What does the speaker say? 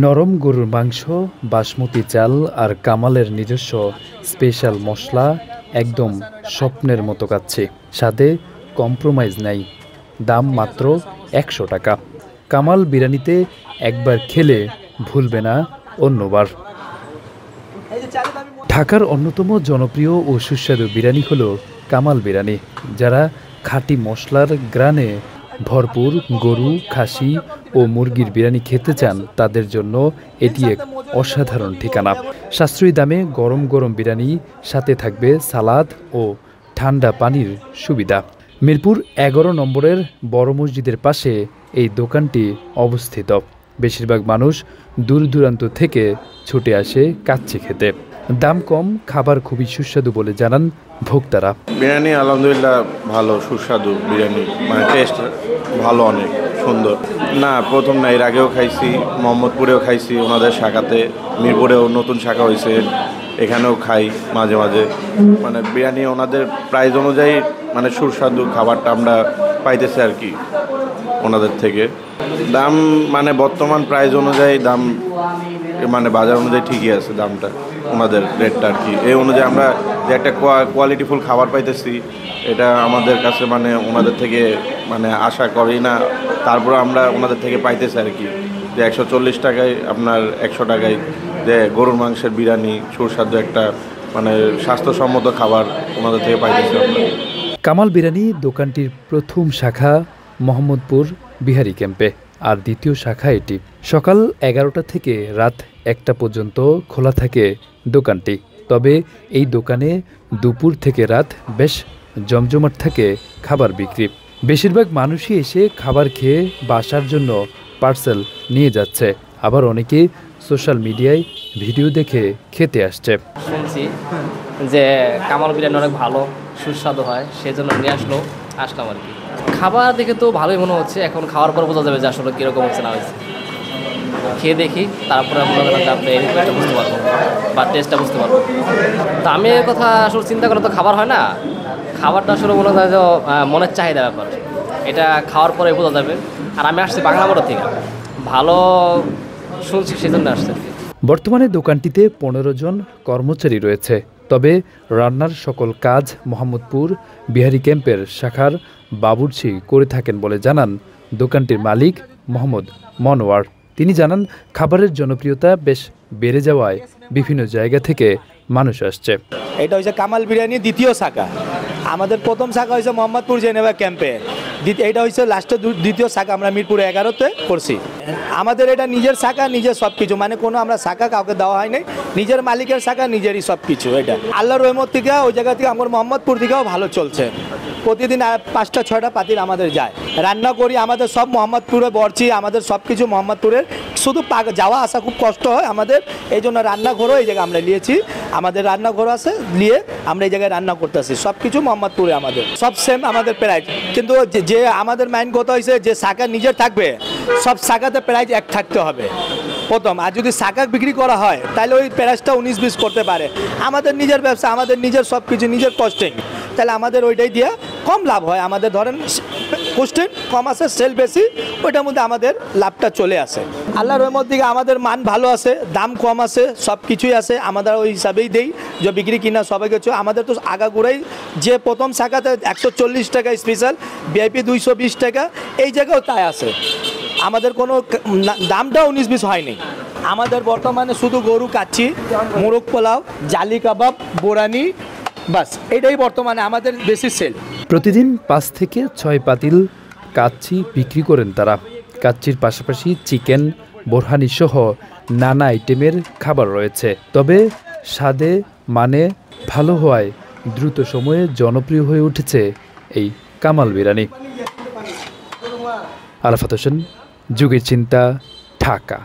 নরম গরুর মাংস, বাসমতি চাল আর কামালের নিজস্ব স্পেশাল মশলা একদম স্বপ্নের মতো কাচ্ছে। স্বাদে কম্প্রোমাইজ নাই। দাম মাত্র ১০০ টাকা। কামাল বিরিয়ানিতে একবার খেলে ভুলবে না অন্যবার। ঢাকার অন্যতম জনপ্রিয় ও সুস্বাদু বিরিয়ানি হলো কামাল বিরিয়ানি। যারা খাঁটি মশলার গ্রানে ভরপুর গরু, খাসি ও মুরগির বিরিয়ানি খেতে চান তাদের জন্য এটি এক অসাধারণ ঠিকানা। সাশ্রয়ী দামে গরম গরম বিরিয়ানি, সাথে থাকবে সালাদ ও ঠান্ডা পানির সুবিধা। মিরপুর ১১ নম্বরের বড় মসজিদের পাশে এই দোকানটি অবস্থিত। বেশিরভাগ মানুষ দূর দূরান্ত থেকে ছুটে আসে কাচ্চি খেতে। দাম কম, খাবার খুবই সুস্বাদু বলে জানান ভোক্তারা। বিরিয়ানি আলহামদুলিল্লাহ ভালো, সুস্বাদু বিরিয়ানি, মানে টেস্ট ভালো, অনেক সুন্দর। না, প্রথম না, এর আগেও খাইছি, মোহাম্মদপুরেও খাইছি, ওনাদের শাখাতে। মিরপুরেও নতুন শাখা হয়েছে, এখানেও খাই মাঝে মাঝে। মানে বিরিয়ানি ওনাদের প্রাইস অনুযায়ী মানে সুস্বাদু খাবারটা আমরা পাইতেছি আর কি ওনাদের থেকে। দাম মানে বর্তমান প্রাইস অনুযায়ী দাম মানে বাজার অনুযায়ী ঠিকই আছে দামটা, ওনাদের রেটটা আর কি। এই অনুযায়ী আমরা যে একটা কোয়ালিটিফুল খাবার পাইতেছি, এটা আমাদের কাছে মানে ওনাদের থেকে মানে আশা করি না, তারপর আমরা ওনাদের থেকে পাইতেছি আর কি। যে ১৪০ টাকায় আপনার ১০০ টাকায় যে গরুর মাংসের বিরিয়ানি, সুস্বাদু একটা মানে স্বাস্থ্যসম্মত খাবার ওনাদের থেকে পাইতেছি আমরা। কামাল বিরিয়ানি দোকানটির প্রথম শাখা মোহাম্মদপুর বিহারি ক্যাম্পে, আর দ্বিতীয় শাখা এটি। সকাল ১১টা থেকে রাত ১টা পর্যন্ত খোলা থাকে দোকানটি। তবে এই দোকানে দুপুর থেকে রাত বেশ জমজমাট থাকে খাবার বিক্রি। বেশিরভাগ মানুষই এসে খাবার খেয়ে বাসার জন্য পার্সেল নিয়ে যাচ্ছে, আবার অনেকে সোশ্যাল মিডিয়ায় ভিডিও দেখে খেতে আসছে। শুনছি যে কামাল বিরিয়ানি অনেক ভালো, সুস্বাদু হয়, সেজন্য নিয়ে আসলাম আর কি। খাবার দেখে তো ভালোই মনে হচ্ছে, এখন খাওয়ার পর বোঝা যাবে যে আসলে কীরকম হচ্ছে না হয়েছে। খেয়ে দেখি, তারপরে মনে করেন যে আপনি রিভিউটা বুঝতে পারবো বা টেস্টটা বুঝতে পারবো। তো আমি এর কথা আসলে চিন্তা করলে তো খাবার হয় না, খাবারটা আসলে মনে হয় যে মনের চাহিদা ব্যাপার, এটা খাওয়ার পরে বোঝা যাবে। আর আমি আসছি বাংলা মোড় থেকে, ভালো শুনছি সেজন্য আসছি। বর্তমানে দোকানটিতে ১৫ জন কর্মচারী রয়েছে। তবে রান্নার সকল কাজ মোহাম্মদপুর বিহারি ক্যাম্পের শাখার বাবুর্চি করে থাকেন বলে জানান দোকানটির মালিক মোহাম্মদ মনোয়ার। তিনি জানান, খাবারের জনপ্রিয়তা বেশ বেড়ে যাওয়ায় বিভিন্ন জায়গা থেকে মানুষ আসছে। এটা হচ্ছে কামাল বিরিয়ানি দ্বিতীয় শাখা। আমাদের প্রথম শাখা হয়েছে মোহাম্মদপুর জেনেভা ক্যাম্পে, এটা হচ্ছে লাস্টের দ্বিতীয় শাখা আমরা মিরপুর ১১তে করছি। আমাদের এটা নিজের শাখা, নিজের সব কিছু, মানে কোনো আমরা শাখা কাউকে দেওয়া হয় নাই, নিজের মালিকের শাখা, নিজেরই সব কিছু। এটা আল্লাহর রহমত থেকে ওই জায়গা থেকে আমার মোহাম্মদপুর থেকেও ভালো চলছে। প্রতিদিন ৫টা ৬টা পাতিল আমাদের যায়, রান্না করি। আমাদের সব মোহাম্মদপুরে বরছি, আমাদের সব কিছু মোহাম্মদপুরের, শুধু যাওয়া আসা খুব কষ্ট হয় আমাদের, এই জন্য রান্নাঘরও এই জায়গায় আমরা নিয়েছি। আমাদের রান্নাঘর আছে, নিয়ে আমরা এই জায়গায় রান্না করতেছি। সব কিছু মোহাম্মদপুরে আমাদের সব সেম আমাদের প্রাইস। কিন্তু যে আমাদের মাইন্ড কথা হয়েছে যে শাখা নিজের থাকবে, সব শাখাতে প্রাইস এক থাকতে হবে প্রথম। আর যদি শাখা বিক্রি করা হয় তাহলে ওই প্রাইসটা ১৯-২০ করতে পারে। আমাদের নিজের ব্যবসা, আমাদের নিজের সব কিছু, নিজের কস্টিং, তাহলে আমাদের ওইটাই দিয়ে কম লাভ হয়। আমাদের ধরেন কস্টিং কম আছে, সেল বেশি, ওইটার মধ্যে আমাদের লাভটা চলে আসে। আল্লাহর রহমত দিকে আমাদের মান ভালো আছে, দাম কম আছে, সব কিছুই আছে। আমাদের ওই হিসাবেই দেই যে বিক্রি কিনা সবাই কিছু। আমাদের তো আগাগোড়াই যে প্রথম শাখাতে ১৪০ টাকা স্পেশাল, ভিআইপি ২২০ টাকা, এই জায়গাও তাই আছে। আমাদের কোনো দামটাও ১৯-২০ হয়নি। আমাদের বর্তমানে শুধু গরু কাচ্চি, মোরগ পোলাও, জালি কাবাব, বোরানি, বাস এটাই বর্তমানে আমাদের বেশি সেল। প্রতিদিন ৫ থেকে ৬ পাতিল কাচ্চি বিক্রি করেন তারা। কাচ্চির পাশাপাশি চিকেন, বোরহানি সহ নানা আইটেমের খাবার রয়েছে। তবে স্বাদে মানে ভালো হওয়ায় দ্রুত সময়ে জনপ্রিয় হয়ে উঠেছে এই কামাল বিরিয়ানি। আরাফাত হোসেন, যুগের চিন্তা, ঢাকা।